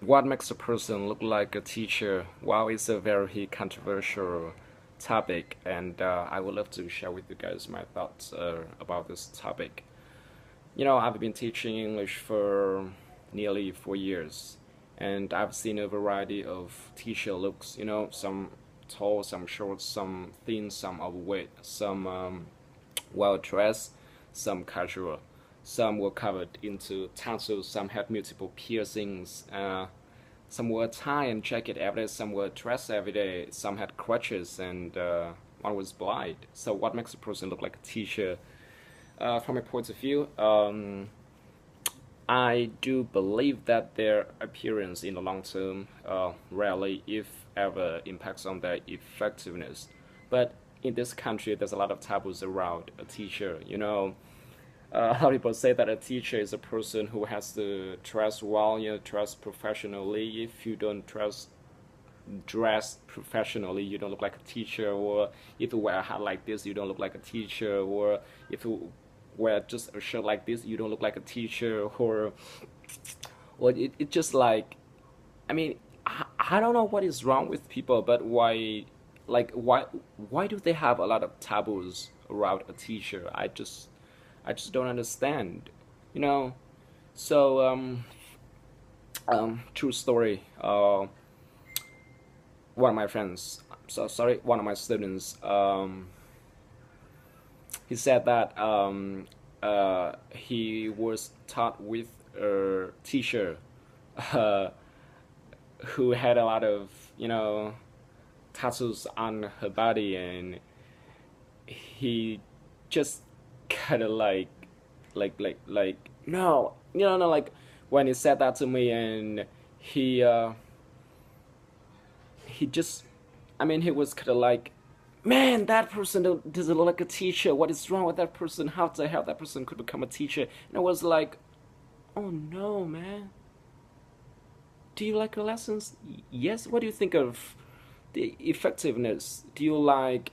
What makes a person look like a teacher? Well, it's a very controversial topic, and I would love to share with you guys my thoughts about this topic. I've been teaching English for nearly 4 years, and I've seen a variety of teacher looks. Some tall, some short, some thin, some overweight, some well dressed, some casual. Some were covered into tattoos, some had multiple piercings, some wore a tie and jacket every day, some were dressed every day, some had crutches, and one was blind. So what makes a person look like a teacher? From my point of view, I do believe that their appearance in the long term rarely, if ever, impacts on their effectiveness. But in this country, there's a lot of taboos around a teacher. A lot of people say that a teacher is a person who has to dress well, dress professionally. If you don't dress professionally, you don't look like a teacher. Or if you wear a hat like this, you don't look like a teacher. Or if you wear just a shirt like this, you don't look like a teacher. Or it just like, I mean, I don't know what is wrong with people, but why do they have a lot of taboos around a teacher? I just don't understand, you know. So true story. One of my friends, so sorry, one of my students, he said that he was taught with a teacher uh, who had a lot of tattoos on her body, and he just kind of like no, no, like when he said that to me, and he just, I mean, he was kind of like, man, that person doesn't look like a teacher. What is wrong with that person? How the hell that person could become a teacher? And I was like, oh no, man. Do you like your lessons? Yes. What do you think of the effectiveness? Do you like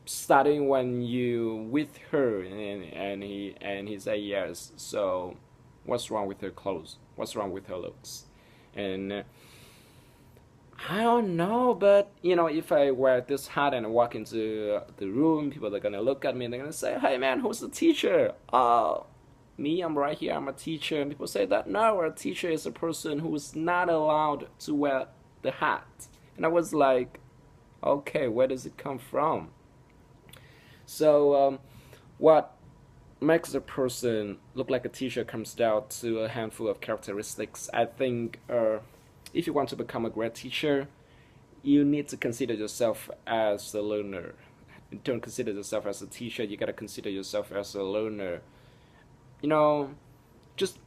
studying when you with her? And he said yes. So what's wrong with her clothes? What's wrong with her looks? And I don't know, but if I wear this hat and walk into the room, people are gonna look at me and they're gonna say, "Hey, man, who's the teacher?" Me, I'm right here. I'm a teacher. And people say that no, a teacher is a person who is not allowed to wear the hat. And I was like, okay, where does it come from? So, what makes a person look like a teacher comes down to a handful of characteristics. I think if you want to become a great teacher, you need to consider yourself as a learner. Don't consider yourself as a teacher. You gotta consider yourself as a learner. You know, just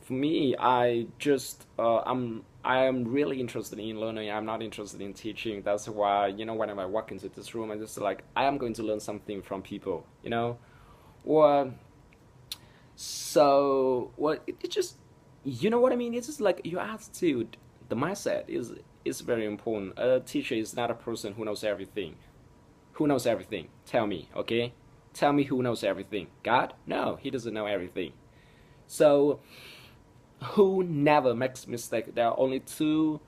for me, I am really interested in learning. I'm not interested in teaching. That's why whenever I walk into this room, I'm just like, I am going to learn something from people. Or so what it just, you know what I mean? It's just like your attitude, the mindset is very important. A teacher is not a person who knows everything. Who knows everything? Tell me, okay? Tell me who knows everything. God? No, he doesn't know everything. So who never makes mistake? There are only two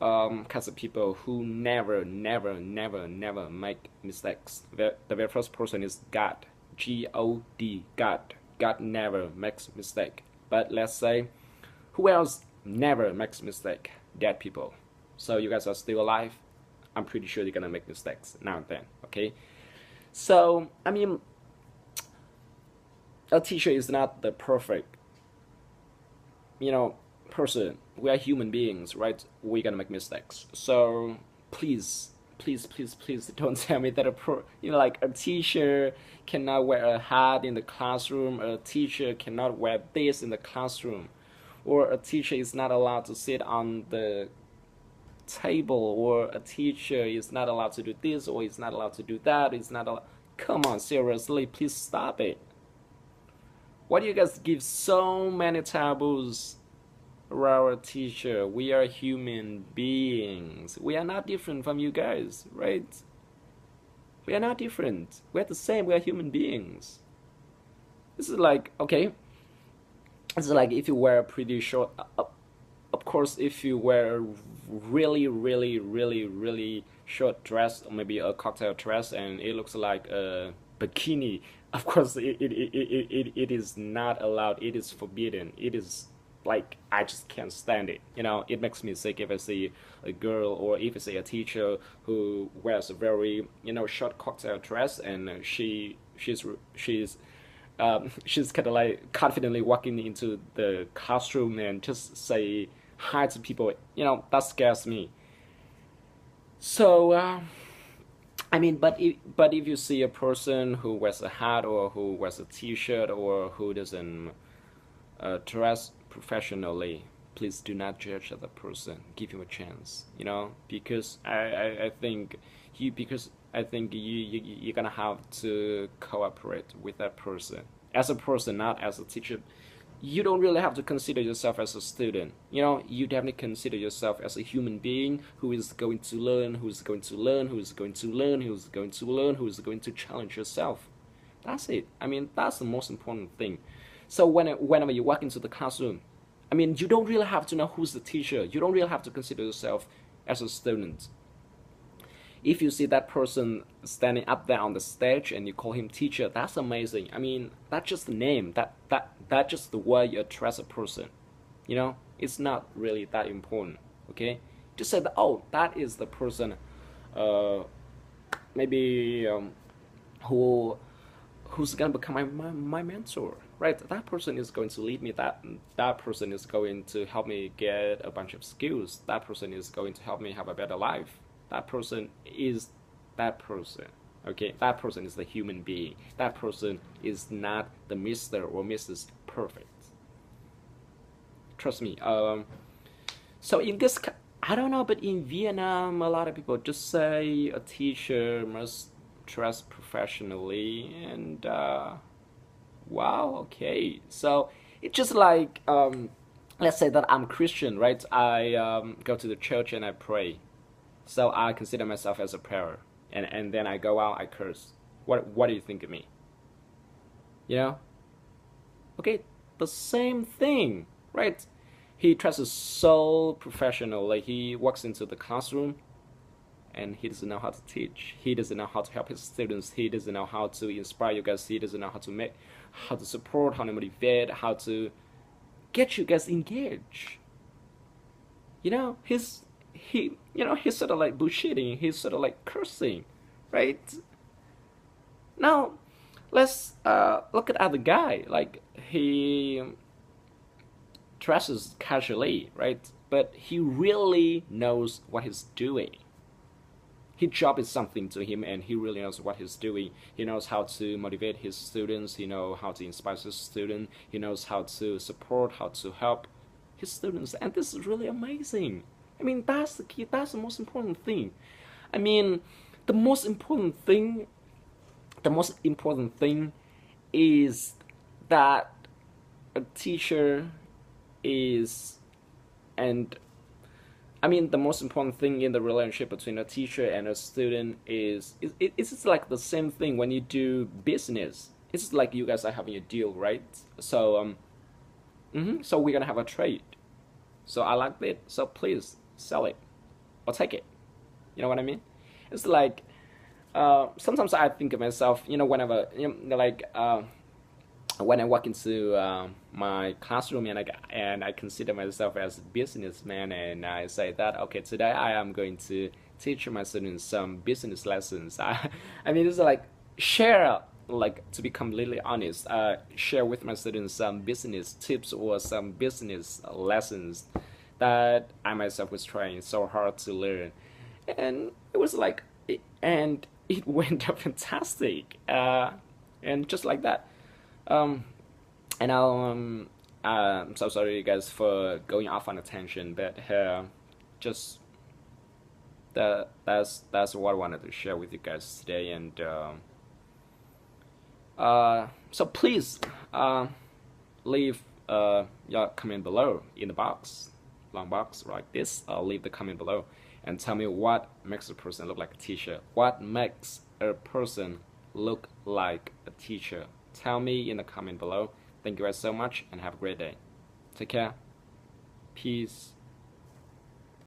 kinds of people who never, never, never, never make mistakes. The very first person is God. God. God. God never makes mistake. But let's say, who else never makes mistake? Dead people. So you guys are still alive. I'm pretty sure you're gonna make mistakes now and then. Okay. So I mean, a teacher is not the perfect, person. We are human beings, right? We're gonna make mistakes. So please, please, please, please don't tell me that like a teacher cannot wear a hat in the classroom. A teacher cannot wear this in the classroom, or a teacher is not allowed to sit on the table, or a teacher is not allowed to do this, or is not allowed to do that. It's not allowed. Come on, seriously, please stop it. Why do you guys give so many taboos around a teacher? We are human beings. We are not different from you guys, right? We are not different. We're the same. We are human beings. This is like, okay, this is like if you wear a pretty short, of course, if you wear really short dress, or maybe a cocktail dress, and it looks like a bikini, of course it is not allowed. It is forbidden. It is like, I just can't stand it. It makes me sick if I see a girl, or if I see a teacher who wears a very short cocktail dress, and she's kind of like confidently walking into the classroom and just say hi to people. That scares me. So I mean, but if you see a person who wears a hat, or who wears a t-shirt, or who doesn't dress professionally, please do not judge the person. Give him a chance, because I think you're gonna have to cooperate with that person as a person, not as a teacher. You don't really have to consider yourself as a student. You definitely consider yourself as a human being who is going to learn, who is going to learn, who is going to learn, who is going to learn, who is going to challenge yourself. That's it. I mean, that's the most important thing. So whenever you walk into the classroom, I mean, you don't really have to know who's the teacher. You don't really have to consider yourself as a student. If you see that person standing up there on the stage and you call him teacher, that's amazing. I mean, that's just the name. That's just the way you address a person. It's not really that important. Okay, just say that, oh, that is the person, maybe who's gonna become my mentor, right? That person is going to lead me. That person is going to help me get a bunch of skills. That person is going to help me have a better life. That person is that person. Okay, that person is the human being. That person is not the Mr. or Mrs. Perfect. Trust me. So in this, I don't know, but in Vietnam, a lot of people just say a teacher must dress professionally, and wow, okay. So it's just like, let's say that I'm Christian, right? I go to the church and I pray. So I consider myself as a prayer, and then I go out, I curse. What do you think of me? Okay, the same thing, right? He dresses so professional, like he walks into the classroom, and he doesn't know how to teach. He doesn't know how to help his students. He doesn't know how to inspire you guys. He doesn't know how to support, how to motivate, how to get you guys engaged. He's sort of like bullshitting. He's sort of like cursing, right? Now, let's look at the other guy. Like, he dresses casually, right? But he really knows what he's doing. His job is something to him, and he really knows what he's doing. He knows how to motivate his students. He knows how to inspire his students. He knows how to support, how to help his students, and this is really amazing. I mean, that's the key. That's the most important thing. I mean, the most important thing is that a teacher is, and I mean, the most important thing in the relationship between a teacher and a student is it's like the same thing when you do business. It's like you guys are having a deal, right? So so we're gonna have a trade. So I like it. So please sell it or take it. You know what I mean? It's like, sometimes I think of myself, whenever, when I walk into my classroom, and I consider myself as a businessman, and I say that, okay, today I am going to teach my students some business lessons. I mean, it's like share, like, to be completely honest, share with my students some business tips or some business lessons that I myself was trying so hard to learn, and it was like, and it went up fantastic, and just like that. And I'm so sorry, you guys, for going off on a tangent, but just that's what I wanted to share with you guys today, and so please leave your comment below in the box, long box like this. Leave the comment below and tell me what makes a person look like a teacher. What makes a person look like a teacher? Tell me in the comment below. Thank you guys so much, and have a great day. Take care. Peace.